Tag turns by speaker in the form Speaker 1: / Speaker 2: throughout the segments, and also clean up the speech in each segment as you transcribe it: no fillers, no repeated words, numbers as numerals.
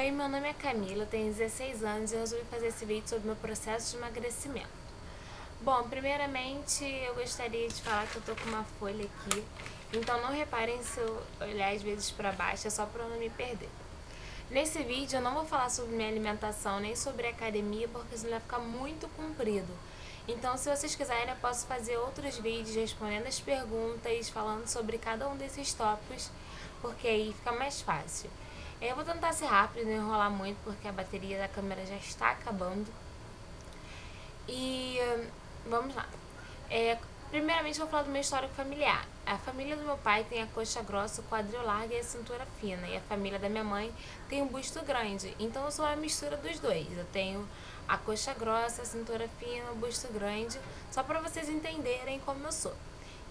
Speaker 1: Oi, meu nome é Camila, eu tenho 16 anos e eu resolvi fazer esse vídeo sobre o meu processo de emagrecimento. Bom, primeiramente eu gostaria de falar que eu tô com uma folha aqui, então não reparem se eu olhar às vezes para baixo, é só para eu não me perder. Nesse vídeo eu não vou falar sobre minha alimentação nem sobre academia, porque senão vai ficar muito comprido. Então, se vocês quiserem, eu posso fazer outros vídeos respondendo as perguntas, falando sobre cada um desses tópicos, porque aí fica mais fácil. Eu vou tentar ser rápido, não enrolar muito, porque a bateria da câmera já está acabando. E vamos lá. Primeiramente, eu vou falar do meu histórico familiar. A família do meu pai tem a coxa grossa, o quadril largo e a cintura fina. E a família da minha mãe tem um busto grande. Então, eu sou uma mistura dos dois. Eu tenho a coxa grossa, a cintura fina, o busto grande. Só para vocês entenderem como eu sou.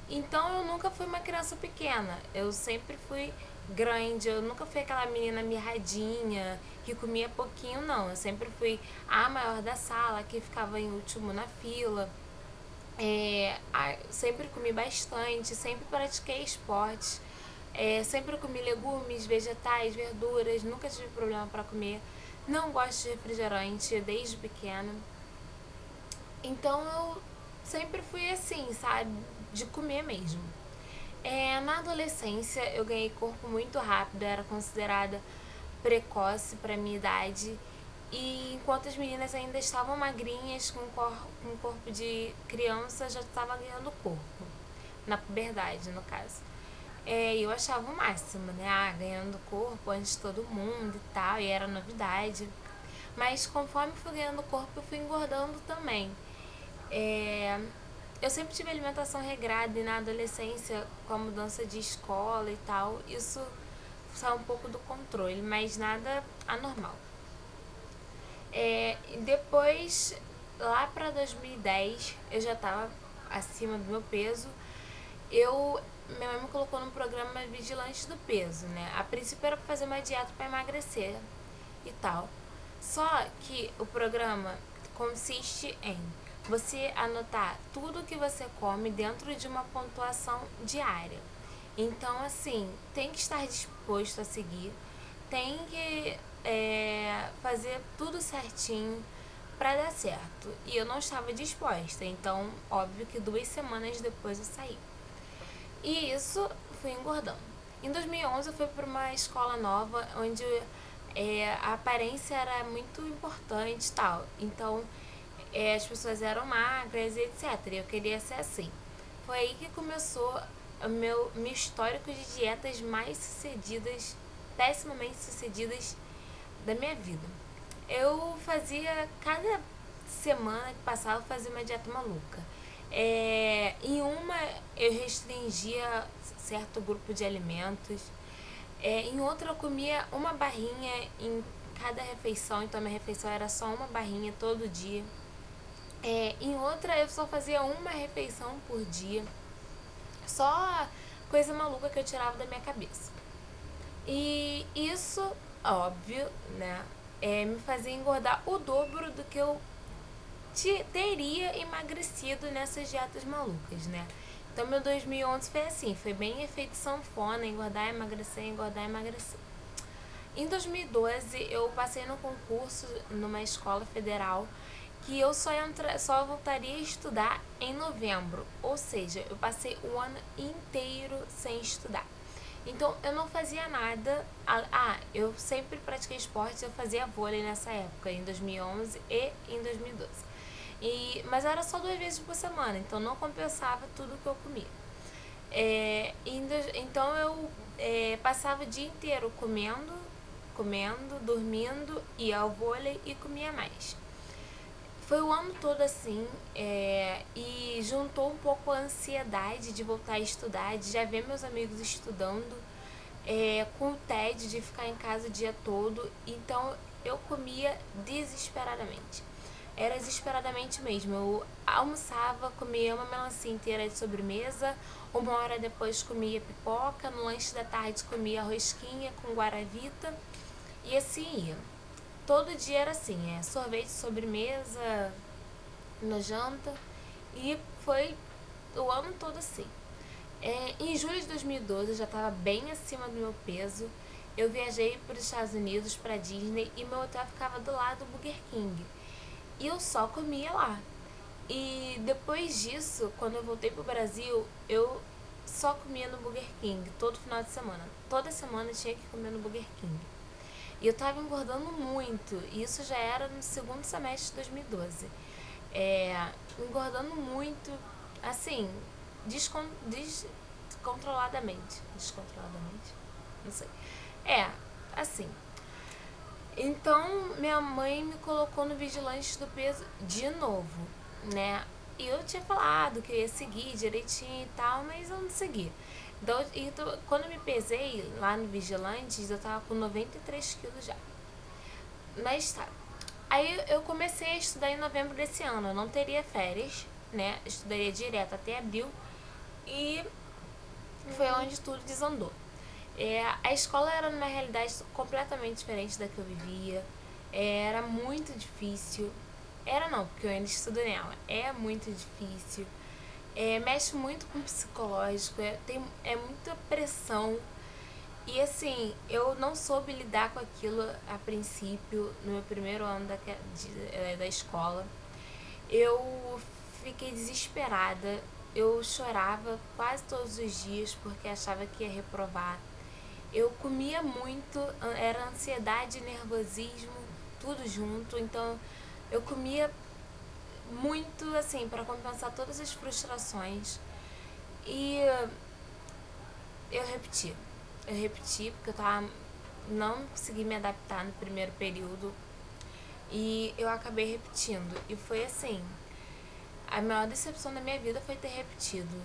Speaker 1: Então, eu nunca fui uma criança pequena. Eu sempre fui grande. Eu nunca fui aquela menina mirradinha que comia pouquinho, não. Eu sempre fui a maior da sala, que ficava em último na fila. Sempre comi bastante, sempre pratiquei esportes, sempre comi legumes, vegetais, verduras, nunca tive problema para comer. Não gosto de refrigerante desde pequena. Então eu sempre fui assim, sabe? De comer mesmo. Na adolescência eu ganhei corpo muito rápido, era considerada precoce para minha idade. E enquanto as meninas ainda estavam magrinhas, com um corpo de criança, já estava ganhando corpo. Na puberdade, no caso. Eu achava o máximo, né? Ganhando corpo antes de todo mundo e tal, e era novidade. Mas conforme fui ganhando corpo, eu fui engordando também. Eu sempre tive alimentação regrada e na adolescência, com a mudança de escola e tal, isso saiu um pouco do controle, mas nada anormal. Depois, lá para 2010, eu já estava acima do meu peso. Minha mãe me colocou num programa Vigilante do Peso, né? A princípio era pra fazer uma dieta para emagrecer e tal. Só que o programa consiste em você anotar tudo que você come dentro de uma pontuação diária. Então, assim, tem que estar disposto a seguir, tem que fazer tudo certinho para dar certo. E eu não estava disposta, então, óbvio que 2 semanas depois eu saí. E isso fui engordando. Em 2011 eu fui para uma escola nova, onde a aparência era muito importante e tal. Então, as pessoas eram magras e etc. E eu queria ser assim. Foi aí que começou o meu histórico de dietas mais sucedidas, pessimamente sucedidas da minha vida. Eu fazia, cada semana que passava, eu fazia uma dieta maluca. Em uma, eu restringia certo grupo de alimentos. Em outra, eu comia uma barrinha em cada refeição, então a minha refeição era só uma barrinha todo dia. Em outra, eu só fazia uma refeição por dia. Só coisa maluca que eu tirava da minha cabeça. E isso, óbvio, né, me fazia engordar o dobro do que eu teria emagrecido nessas dietas malucas, né? Então, meu 2011 foi assim, foi bem efeito sanfona, engordar, emagrecer, engordar, emagrecer. Em 2012, eu passei no concurso numa escola federal que eu só voltaria a estudar em novembro. Ou seja, eu passei o ano inteiro sem estudar. Então, eu não fazia nada. Eu sempre pratiquei esportes, eu fazia vôlei nessa época, em 2011 e em 2012. Mas era só 2 vezes por semana, então não compensava tudo que eu comia. Então eu passava o dia inteiro comendo, dormindo, ia ao vôlei e comia mais. Foi o ano todo assim, e juntou um pouco a ansiedade de voltar a estudar, de já ver meus amigos estudando, com o tédio de ficar em casa o dia todo. Então eu comia desesperadamente. Era desesperadamente mesmo. Eu almoçava, comia uma melancia inteira de sobremesa, 1 hora depois comia pipoca, no lanche da tarde comia rosquinha com guaravita, e assim ia. Todo dia era assim, sorvete, sobremesa, na janta, e foi o ano todo assim. Em julho de 2012 eu já estava bem acima do meu peso, eu viajei para os Estados Unidos, para Disney, e meu hotel ficava do lado do Burger King. E eu só comia lá. E depois disso, quando eu voltei pro Brasil, eu só comia no Burger King todo final de semana. Toda semana eu tinha que comer no Burger King. E eu tava engordando muito. E isso já era no segundo semestre de 2012. Engordando muito, assim, descontroladamente. Descontroladamente? Não sei. Assim. Então, minha mãe me colocou no Vigilante do Peso de novo, né? E eu tinha falado que eu ia seguir direitinho e tal, mas eu não segui. Então, quando eu me pesei lá no Vigilantes, eu tava com 93 quilos já. Mas tá. Aí eu comecei a estudar em novembro desse ano. Eu não teria férias, né? Estudaria direto até abril. E foi onde tudo desandou. A escola era numa realidade completamente diferente da que eu vivia. Era muito difícil. Era não, porque eu ainda estudo nela. É muito difícil. Mexe muito com o psicológico. É muita pressão. E assim, eu não soube lidar com aquilo a princípio, no meu primeiro ano da escola. Eu fiquei desesperada. Eu chorava quase todos os dias porque achava que ia reprovar. Eu comia muito, era ansiedade, nervosismo, tudo junto. Então eu comia muito, assim, para compensar todas as frustrações. E eu repeti. Eu repeti porque não consegui me adaptar no primeiro período. E eu acabei repetindo. E foi assim, a maior decepção da minha vida foi ter repetido.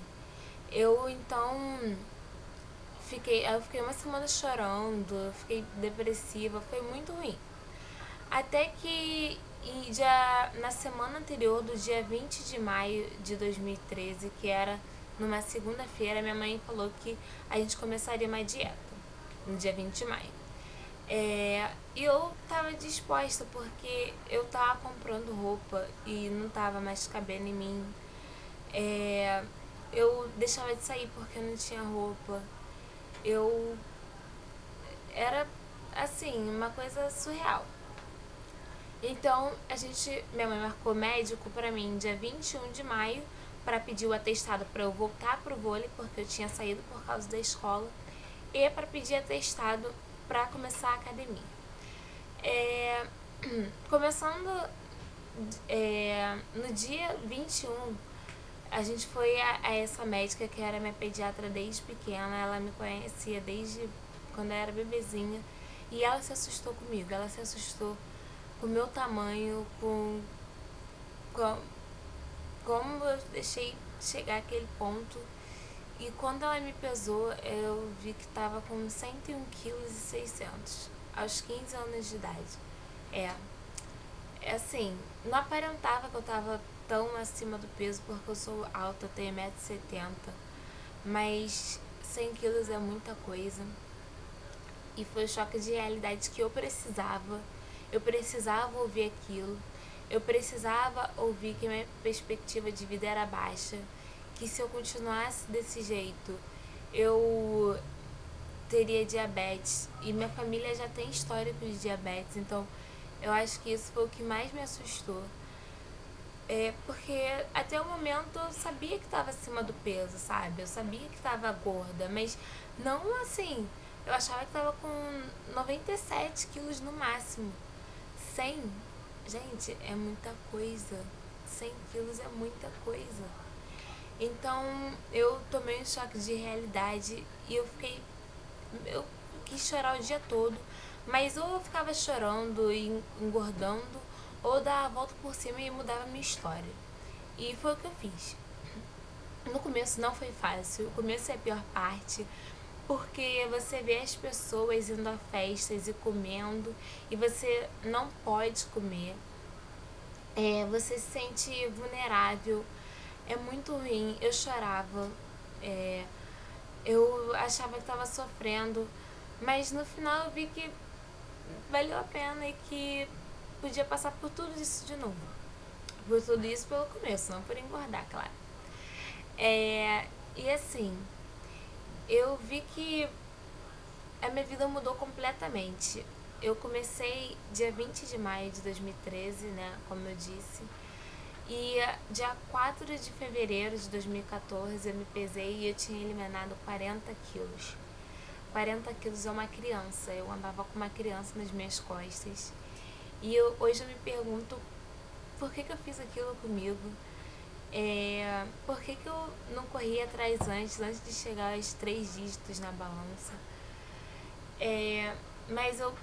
Speaker 1: Eu então eu fiquei uma semana chorando, fiquei depressiva, foi muito ruim. Até que na semana anterior, do dia 20 de maio de 2013, que era numa segunda-feira, minha mãe falou que a gente começaria uma dieta, no dia 20 de maio. E eu tava disposta porque eu tava comprando roupa e não tava mais cabendo em mim. Eu deixava de sair porque eu não tinha roupa. Eu Era assim, uma coisa surreal. Então, minha mãe marcou médico pra mim dia 21 de maio para pedir o atestado para eu voltar pro vôlei, porque eu tinha saído por causa da escola, e para pedir atestado para começar a academia. Começando no dia 21, a gente foi a essa médica que era minha pediatra desde pequena. Ela me conhecia desde quando eu era bebezinha. E ela se assustou comigo. Ela se assustou com o meu tamanho, com como eu deixei chegar aquele ponto. E quando ela me pesou, eu vi que estava com 101,6 kg, aos 15 anos de idade. Assim, não aparentava que eu tava tão acima do peso, porque eu sou alta, tenho 1,70 m, mas 100 quilos é muita coisa. E foi o choque de realidade que eu precisava. Eu precisava ouvir aquilo. Eu precisava ouvir que minha perspectiva de vida era baixa, que se eu continuasse desse jeito, eu teria diabetes. E minha família já tem histórico de diabetes, então eu acho que isso foi o que mais me assustou. Porque até o momento eu sabia que estava acima do peso, sabe? Eu sabia que estava gorda, mas não assim. Eu achava que estava com 97 quilos no máximo. 100, gente, é muita coisa. 100 quilos é muita coisa. Então eu tomei um choque de realidade e eu quis chorar o dia todo, mas ou eu ficava chorando e engordando, ou dava a volta por cima e mudava a minha história. E foi o que eu fiz. No começo não foi fácil, o começo é a pior parte, porque você vê as pessoas indo a festas e comendo, e você não pode comer. Você se sente vulnerável, é muito ruim. Eu chorava, eu achava que estava sofrendo, mas no final eu vi que valeu a pena e que podia passar por tudo isso de novo. Por tudo isso pelo começo, não por engordar, claro. E assim, eu vi que a minha vida mudou completamente. Eu comecei dia 20 de maio de 2013, né, como eu disse. E dia 4 de fevereiro de 2014 eu me pesei e eu tinha eliminado 40 quilos. 40 quilos é uma criança, eu andava com uma criança nas minhas costas. E hoje eu me pergunto por que eu fiz aquilo comigo. Por que eu não corri atrás antes de chegar aos 3 dígitos na balança. Mas eu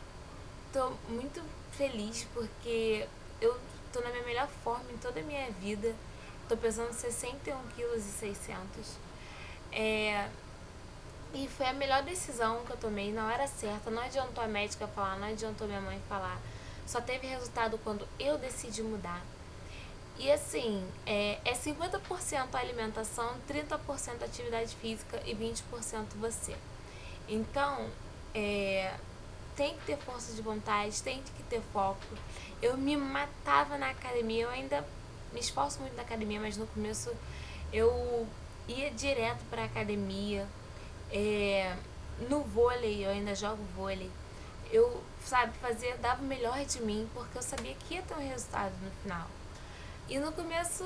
Speaker 1: tô muito feliz porque eu tô na minha melhor forma em toda a minha vida. Tô pesando 61,6 kg. E foi a melhor decisão que eu tomei na hora certa. Não adiantou a médica falar, não adiantou minha mãe falar. Só teve resultado quando eu decidi mudar. E assim, é 50% alimentação, 30% atividade física e 20% você. Então, tem que ter força de vontade, tem que ter foco. Eu me matava na academia, eu ainda me esforço muito na academia, mas no começo eu ia direto pra academia. No vôlei, eu ainda jogo vôlei. Eu, dava o melhor de mim, porque eu sabia que ia ter um resultado no final. E no começo,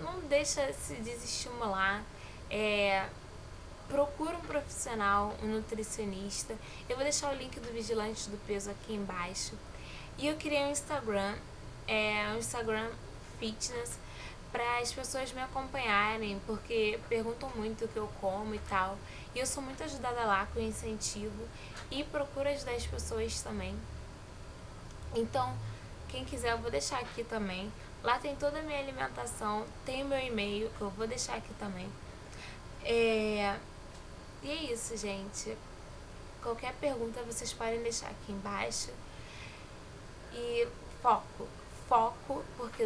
Speaker 1: não deixa se desestimular. Procura um profissional, um nutricionista. Eu vou deixar o link do Vigilante do Peso aqui embaixo. E eu criei um Instagram, um Instagram Fitness, para as pessoas me acompanharem, porque perguntam muito o que eu como e tal. E eu sou muito ajudada lá com incentivo e procuro ajudar as pessoas também. Então, quem quiser, eu vou deixar aqui também. Lá tem toda a minha alimentação, tem o meu e-mail, que eu vou deixar aqui também. E é isso, gente. Qualquer pergunta vocês podem deixar aqui embaixo. E foco, porque